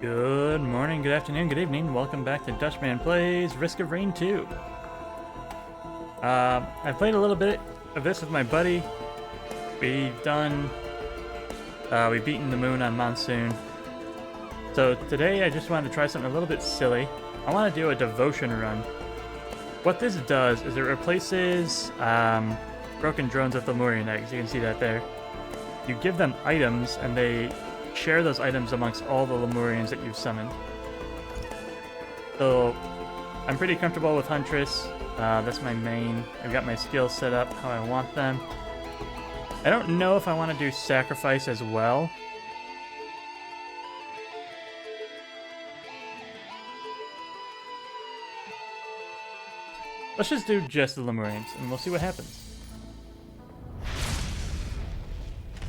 Good morning, good afternoon, good evening. Welcome back to Dutchman Plays Risk of Rain 2. I played a little bit of this with my buddy. We've beaten the moon on Monsoon. So today I just wanted to try something a little bit silly. I want to do a devotion run. What this does is it replaces broken drones with Lemurian eggs. You can see that there. You give them items and they share those items amongst all the Lemurians that you've summoned. So I'm pretty comfortable with Huntress. That's my main. I've got my skills set up how I want them. I don't know if I want to do Sacrifice as well. Let's just do just the Lemurians and we'll see what happens.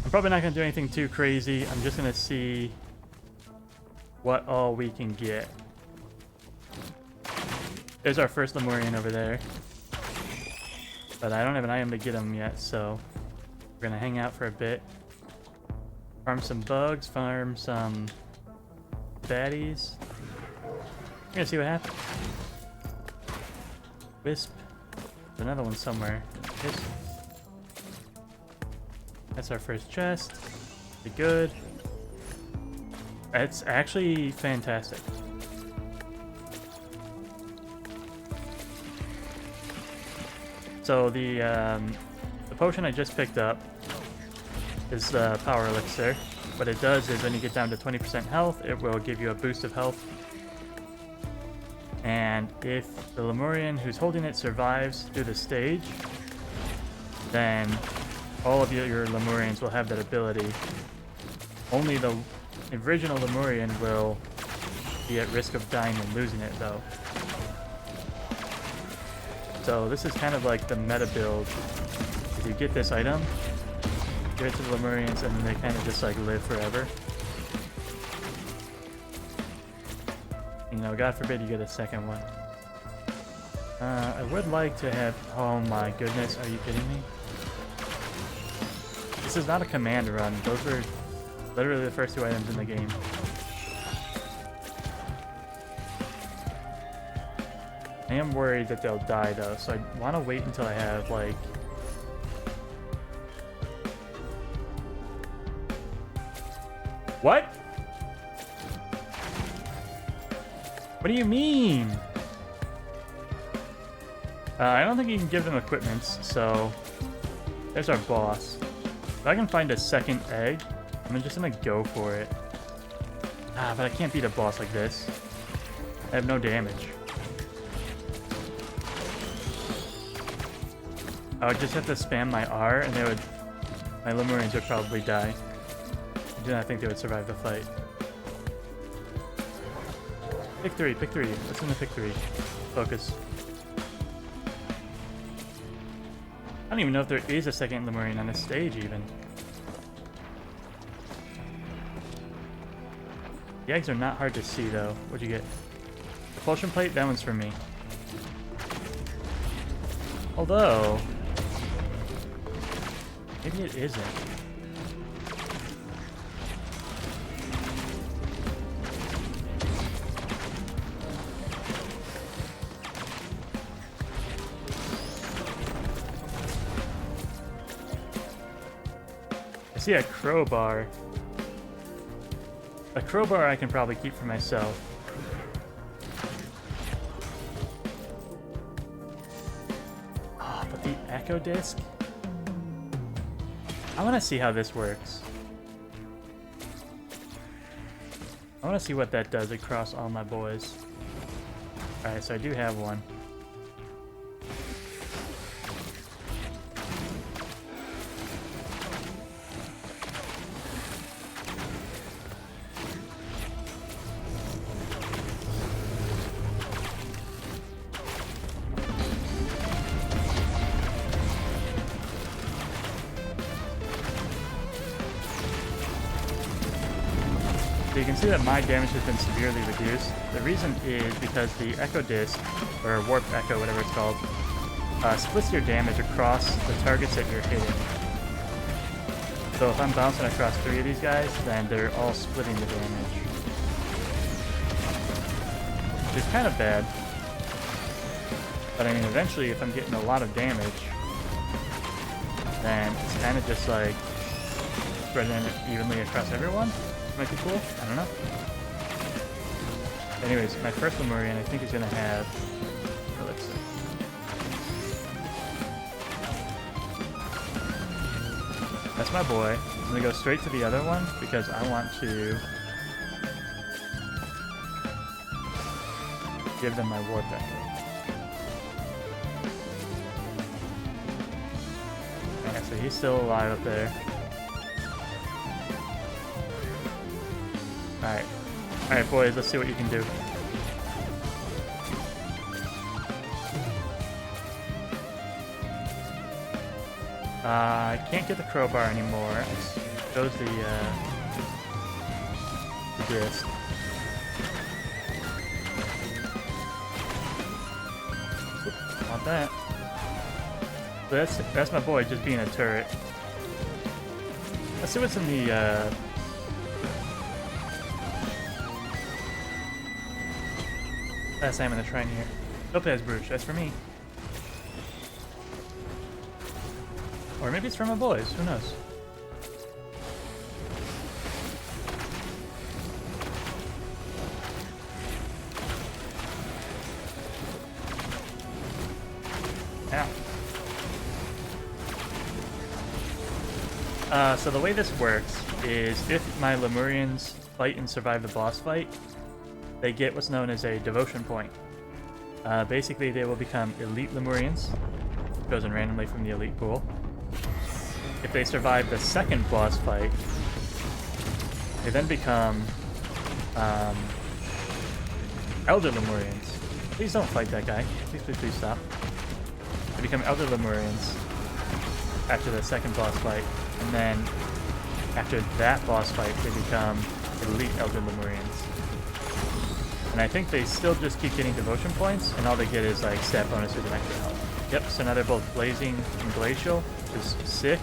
I'm probably not going to do anything too crazy. I'm just going to see what all we can get. There's our first Lemurian over there. But I don't have an item to get him yet, so we're going to hang out for a bit. Farm some bugs, farm some baddies. We're going to see what happens. Wisp. There's another one somewhere. Wisp. That's our first chest. Pretty good. It's actually fantastic. So the potion I just picked up is the power elixir. What it does is when you get down to 20% health, it will give you a boost of health. And if the Lemurian who's holding it survives through the stage, then all of your Lemurians will have that ability. Only the original Lemurian will be at risk of dying and losing it, though. So this is kind of like the meta build. If you get this item, give it to the Lemurians, and then they kind of just like live forever. You know, God forbid you get a second one. I would like to have... Oh my goodness, are you kidding me? This is not a command run. Those were literally the first two items in the game. I am worried that they'll die though, so I want to wait until I have like... What? What do you mean? I don't think you can give them equipments, so there's our boss. If I can find a second egg, I'm just gonna go for it. But I can't beat a boss like this. I have no damage. I would just have to spam my R and my Lemurians would probably die. I do not think they would survive the fight. Pick three, pick three. Listen to pick three. Focus. I don't even know if there is a second Lemurian on this stage, even. The eggs are not hard to see, though. What'd you get? Propulsion plate? That one's for me. Although... maybe it isn't. I see a crowbar. A crowbar I can probably keep for myself. Oh, but the echo disc? I want to see how this works. I want to see what that does across all my boys. Alright, so I do have one. So you can see that my damage has been severely reduced. The reason is because the Echo Disc, or Warp Echo, whatever it's called, splits your damage across the targets that you're hitting. So if I'm bouncing across 3 of these guys, then they're all splitting the damage. is kind of bad. But I mean, eventually, if I'm getting a lot of damage, then it's kind of just like spreading it evenly across everyone. Might be cool. I don't know. Anyways, my first Lemurian I think is gonna have. Oh, let's see. That's my boy. I'm gonna go straight to the other one because I want to give them my warp back. Okay, so he's still alive up there. Alright. Alright, boys, let's see what you can do. I can't get the crowbar anymore. It shows the disc. Want that. So that's my boy just being a turret. Let's see what's in the last time in the shrine here. Topaz brooch, that's for me. Or maybe it's for my boys, who knows? Ow. So the way this works is if my Lemurians fight and survive the boss fight, they get what's known as a devotion point. Basically, they will become elite Lemurians, chosen randomly from the elite pool. If they survive the second boss fight, they then become Elder Lemurians. Please don't fight that guy. Please, please, please stop. They become Elder Lemurians after the second boss fight, and then after that boss fight, they become Elite Elder Lemurians. And I think they still just keep getting devotion points, and all they get is like stat bonuses and extra health. Yep, so now they're both Blazing and Glacial, which is sick.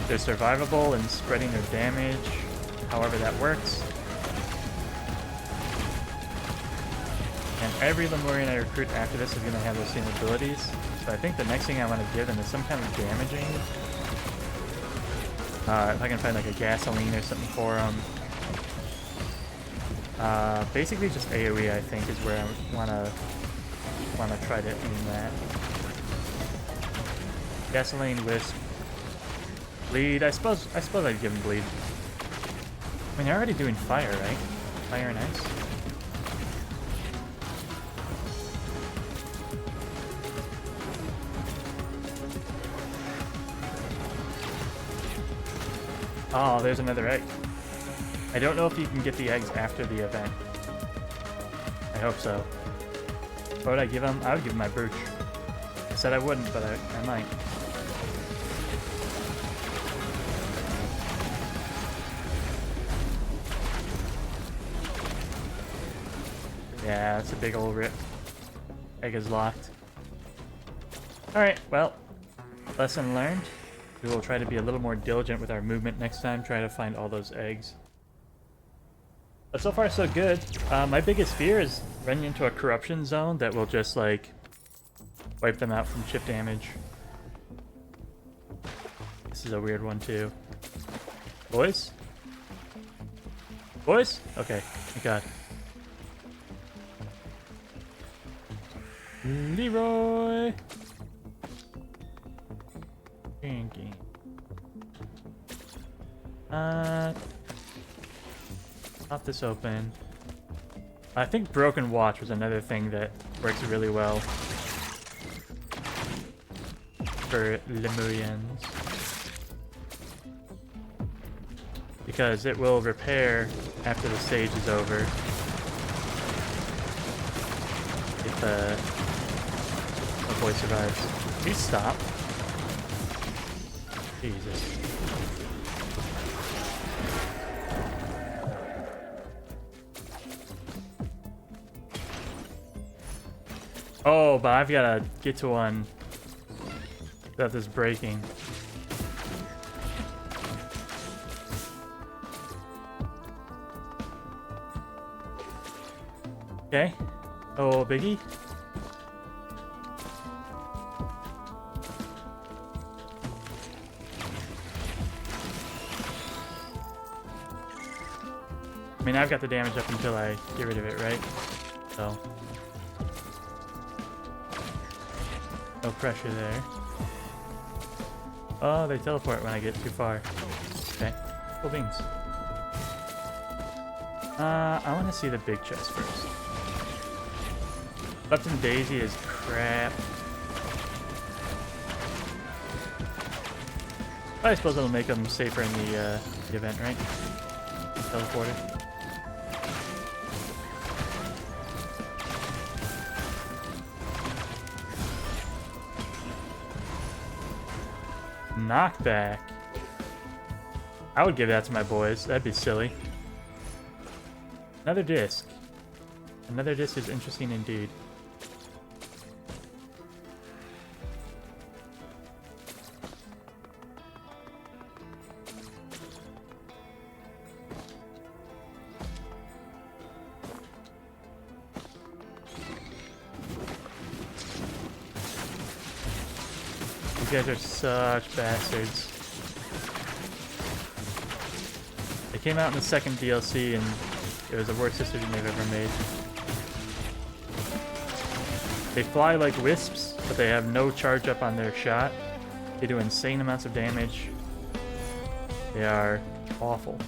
They're survivable and spreading their damage, however that works. And every Lemurian I recruit after this is going to have those same abilities. So I think the next thing I want to give them is some kind of damaging. If I can find like a gasoline or something for them. Basically just AoE I think is where I want to try to aim that. Gasoline, Wisp, Bleed. I suppose I'd give him Bleed. I mean, they're already doing Fire, right? Fire and Ice. Oh, there's another egg. I don't know if you can get the eggs after the event. I hope so. What would I give him? I would give him my brooch. I said I wouldn't, but I might. Yeah, that's a big old rip. Egg is locked. Alright, well, lesson learned. We will try to be a little more diligent with our movement next time, try to find all those eggs. But so far so good. My biggest fear is running into a corruption zone that will just like wipe them out from chip damage. This is a weird one too. Boys? Boys? Okay, thank God. Leroy! Drinking. Pop this open. I think Broken Watch was another thing that works really well for Lemurians. Because it will repair after the stage is over. If the boy survives. Please stop. Jesus. Oh, but I've got to get to one that is breaking. Okay. Oh, biggie. I mean, I've got the damage up until I get rid of it, right? So. No pressure there. Oh, they teleport when I get too far. Okay. Cool beans. I want to see the big chest first. Left and Daisy is crap. I suppose it'll make them safer in the event, right? Teleported. Knockback. I would give that to my boys. That'd be silly. Another disc. Another disc is interesting indeed. These guys are such bastards. They came out in the second DLC and it was the worst decision they've ever made. They fly like wisps, but they have no charge up on their shot. They do insane amounts of damage. They are awful.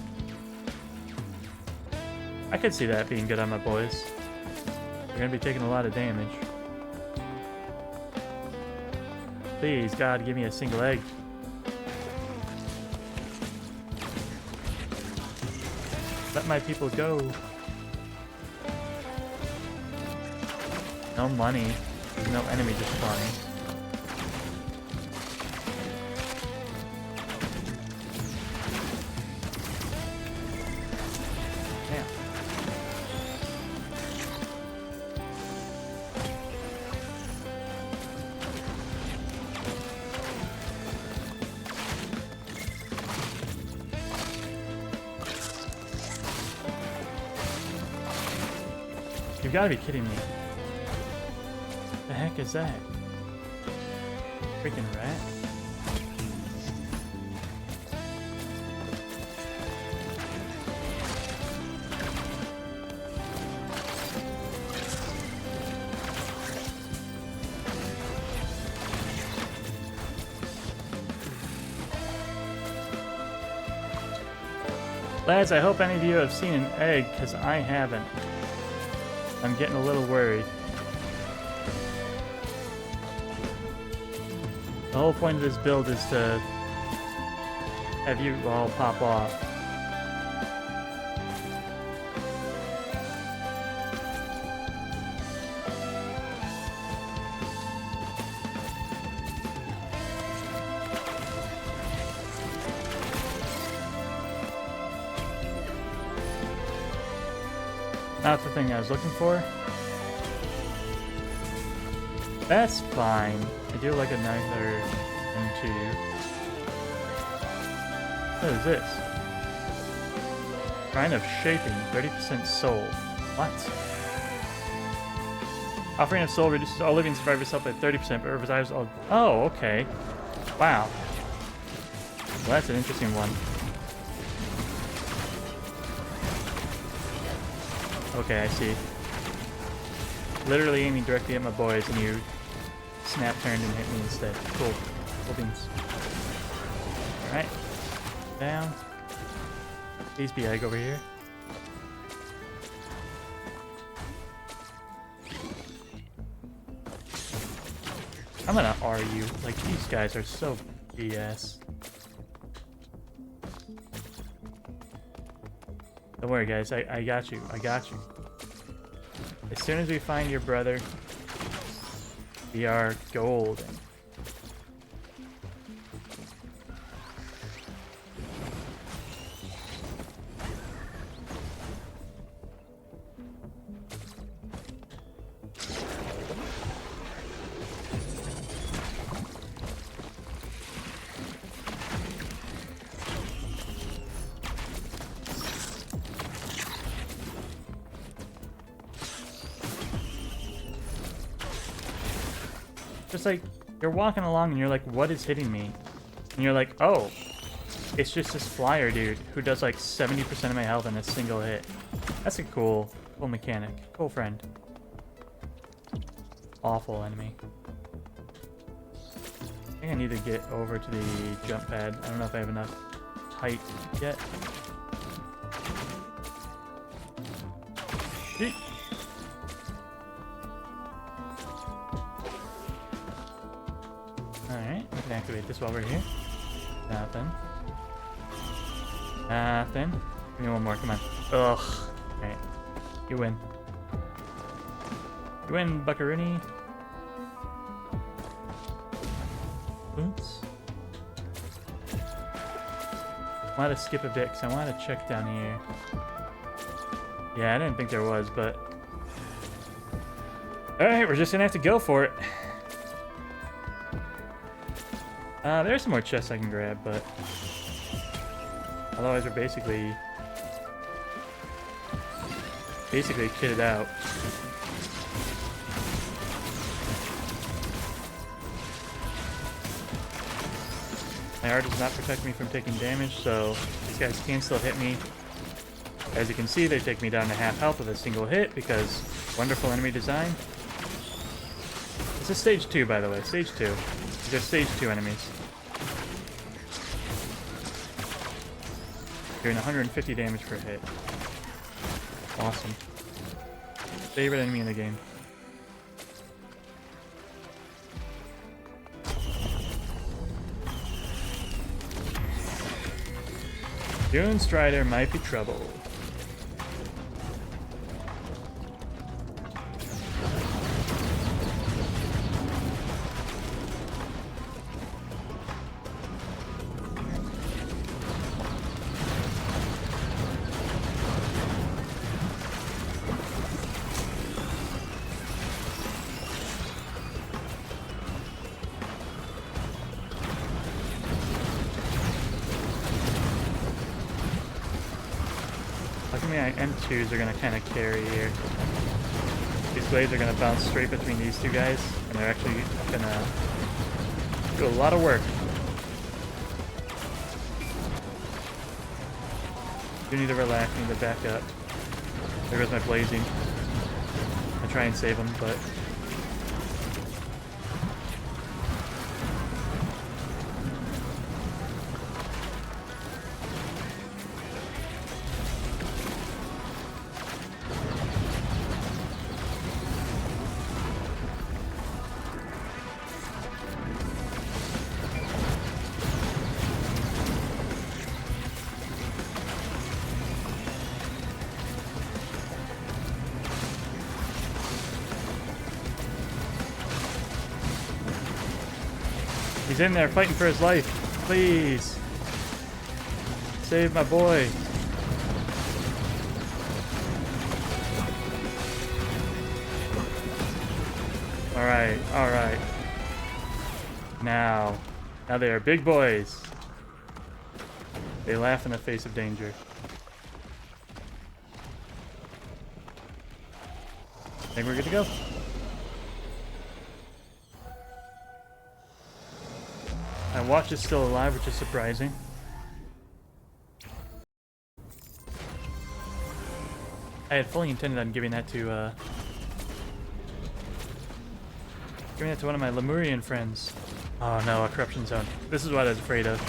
I could see that being good on my boys. They're gonna be taking a lot of damage. Please, God, give me a single egg. Let my people go. No money. There's no enemy just spawning. Damn. You've got to be kidding me. The heck is that? Freaking rat. Lads, I hope any of you have seen an egg, because I haven't. I'm getting a little worried. The whole point of this build is to have you all pop off. Not the thing I was looking for. That's fine. I do like another M2. What is this? Shrine of Shaping, 30% soul. What? Offering of soul reduces all living survivors' health by 30%, but revives all... Oh, okay. Wow. Well, that's an interesting one. Okay, I see. Literally aiming directly at my boys and you snap turned and hit me instead. Cool. Cool beans. Alright. Down. Please be egg over here. I'm gonna R you. Like, these guys are so BS. Don't worry, guys. I got you. I got you. As soon as we find your brother, we are golden. Just like, you're walking along and you're like, what is hitting me? And you're like, oh, it's just this flyer dude who does like 70% of my health in a single hit. That's a cool mechanic. Cool friend. Awful enemy. I think I need to get over to the jump pad. I don't know if I have enough height yet. Yeet. Alright, we can activate this while we're here. Nothing. Nothing. Give me one more, come on. Ugh. Alright. You win. You win, Buckaroo. Oops. I want to skip a bit because I want to check down here. Yeah, I didn't think there was, but... Alright, we're just gonna have to go for it. There's some more chests I can grab, but... Otherwise we're basically kitted out. My art does not protect me from taking damage, so these guys can still hit me. As you can see, they take me down to half health with a single hit because wonderful enemy design. This is stage 2, by the way. Stage 2. These are stage 2 enemies. Doing 150 damage per hit. Awesome. Favorite enemy in the game. Dune Strider might be trouble. My M2s are going to kind of carry here. These blades are going to bounce straight between these two guys, and they're actually going to do a lot of work. Do need to relax, need to back up. There goes my blazing. I try and save him, but... He's in there fighting for his life. Please. Save my boy. Alright, alright. Now they are big boys. They laugh in the face of danger. I think we're good to go. My watch is still alive, which is surprising. I had fully intended on giving that to one of my Lemurian friends. Oh no, a corruption zone. This is what I was afraid of.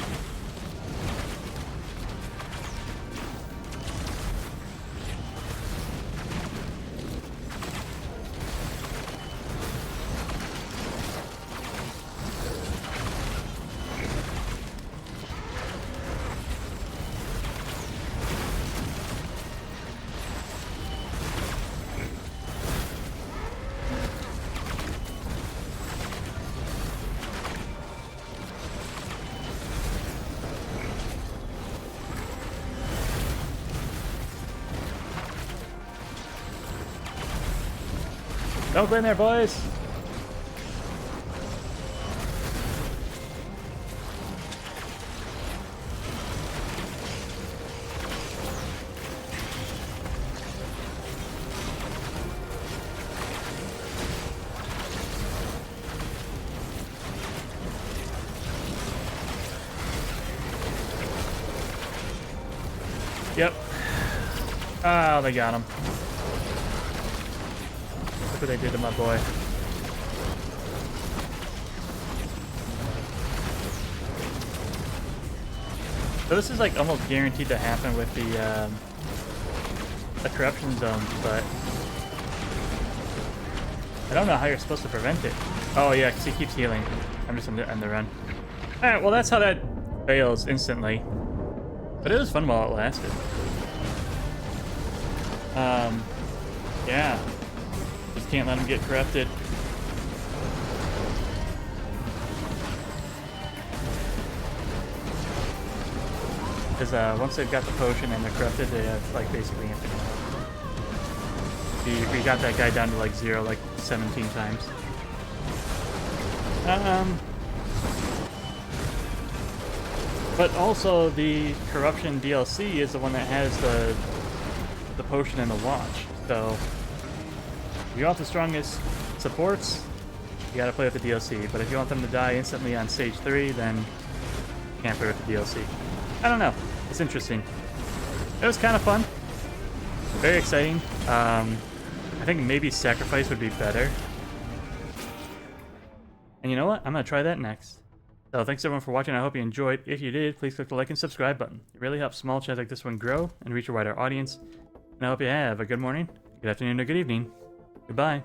Don't go in there, boys! Oh, they got him. Look what they did to my boy. So this is like almost guaranteed to happen with the corruption zone, but I don't know how you're supposed to prevent it. Oh yeah, because he keeps healing. I'm just on the run. Alright, well that's how that fails instantly. But it was fun while it lasted. Yeah. Just can't let him get corrupted. Because once they've got the potion and they're corrupted, they have like basically infinite health. We got that guy down to like 0 like 17 times. But also the corruption DLC is the one that has the potion and the watch. So if you want the strongest supports, you gotta play with the DLC. But if you want them to die instantly on stage 3, then you can't play with the DLC. I don't know. It's interesting. It was kind of fun. Very exciting. I think maybe Sacrifice would be better. And you know what? I'm going to try that next. So thanks everyone for watching. I hope you enjoyed. If you did, please click the like and subscribe button. It really helps small channels like this one grow and reach a wider audience. And I hope you have a good morning, good afternoon, or good evening. Goodbye.